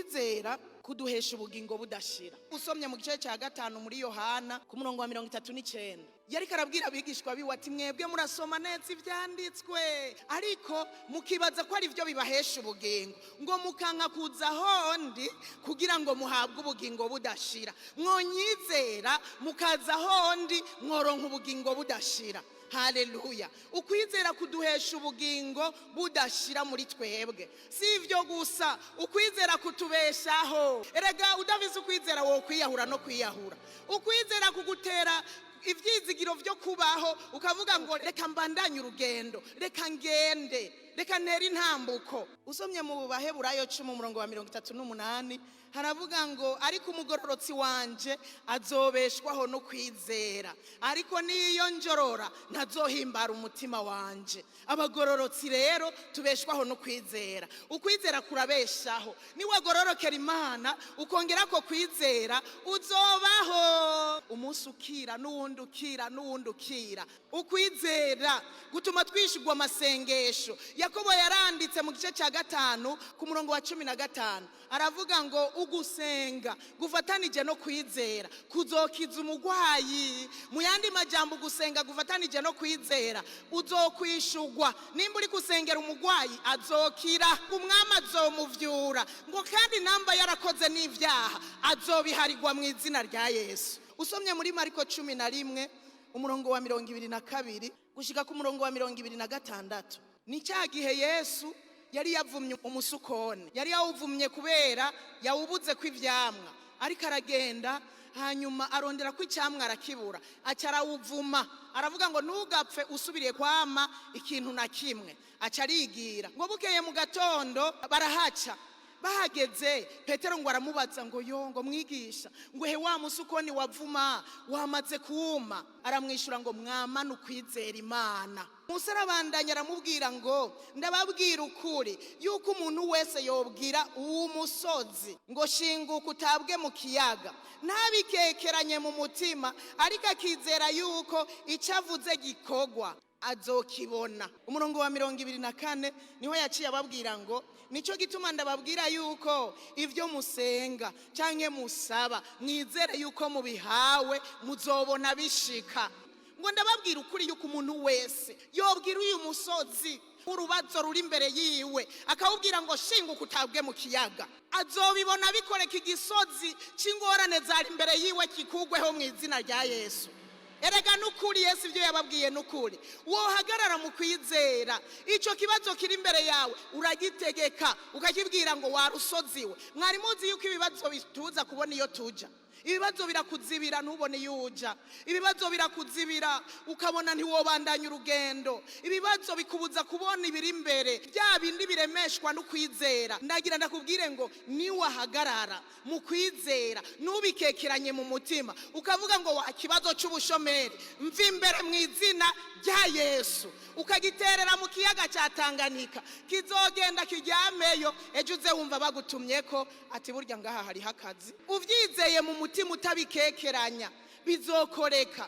Ukwizera kuduhesha ubugingo budashira. Usomye mu gice cya 5 muri Yohana ku murongo wa 39. Yari karabwira abigishwa biwe ati mwebwe murasoma neza ivyanditswe ariko mukibaza ko ari byo bibahesha ubugingo, ngo mukanka kuza hondi kugira ngo muhabwe ubugingo budashira. Mwonyizera mukaza hondi mworonka ubugingo budashira. Haleluya. Ukwizera kuduhesha ubugingo budashira muri twebwe. Si ivyo gusa, ukwizera kutubeshaho. Erega udavize ukwizera wo kwiyahura no kwiyahura. Ukwizera kugutera ivyizigiro vyo kubaho ukavuga ngo reka mbandanye urugendo, reka ngende, reka ntera intambuko. Usomye mu Baheburayo 10:38 haravuga ngo ariko umugororotsi wanje azobeshwaho no kwizera, ariko niyo njorora ntazohimbara umutima wanje. Abagororotsi rero tubeshwaho no kwizera. Ukwizera kurabeshaho. Niwe gororokera Imana ukongera ko kwizera uzobaho. Umunsi ukira n'uwundi ukira. Ukwizera gutuma twishigwa amasengesho. Yakobo yaranditse mu gice cya 5 ku murongo wa 15 aravuga ngo ugusenga gufatanije no kwizera kuzokiza umugwayi. Mu yandi majambo gusenga gufatanije no kwizera uzokwishugwa. Nimba uri kusengera umugwayi azokira, umwami azomuvyura, ngo kandi namba yarakoze n'ivyaha azobiharigwa mu izina rya Yesu. Usomye muri Mariko 11 umurongo wa 22 gushika ku murongo wa 26 ni cya gihe Yesu yari yavumye umusukoni, yari yawuvumye kubera yawubuze kw'ivyamwa, ariko aragenda hanyuma arondera ko icyamwa arakibura, acarawuvuma aravuga ngo ntugapfe usubiriye kwama ikintu na kimwe. Acarigira ngo bukeye mu gatondo barahaca. Bahageze Petero ngo aramubaza ngo ngo mwigisha ngo he wa musukoni wavuma wamaze kuma. Aramwishura ngo mwamana ukwizera Imana. Musa arabandanya aramubwira ngo ndababwira ukuri yuko umuntu wese yobwira uwo musozi ngo shinguka utabwe mu kiyaga, ntabikekeranye mu mutima, ariko akizera yuko icavuze gikogwa azokibona. Umurongo wa 24 niho yaciye ababwira ngo nico gituma ndababwira yuko ivyo musenga canke musaba mwizere yuko mubihawe muzobona bishika. Ngo ndababwira ukuri yuko umuntu wese yobwira uyu musozi urubazo ruri imbere yiwe akawubwira ngo shinguka utabwe mu kiyaga, azobibona bikoreka. Igisozi c'ingorane zari imbere yiwe kikugweho mu izina rya Yesu. Erega nukuri Yesu ivyo yababwiye nukuri. Wohagarara mu kwizera, ico kibazo kiri imbere yawe uragitegeka ukakibwira ngo warusoziwe. Mwari muzi yuko ibibazo bituza kubona iyo tuja. Ibibazo birakuzibira ntubone yuja. Ibibazo birakuzibira ukabona ntiwobandanya urugendo. Ibibazo bikubuza kubona ibiri imbere, bya bindi biremeshwa no kwizera. Ndagira ndakubwire ngo ni wahagarara mu kwizera nubikekeranye mu mutima ukavuga ngo wa kibazo cy'ubushomeri mvi imbere mu izina rya Yesu, ukagiterera mu kiyaga cya Tanganyika, kizogenda kijyameyo. Ejo uze wumva bagutumyeko ati burya ngaha hari hakazi. Uvyizeye mu mutima utabikekeranya bizokoreka.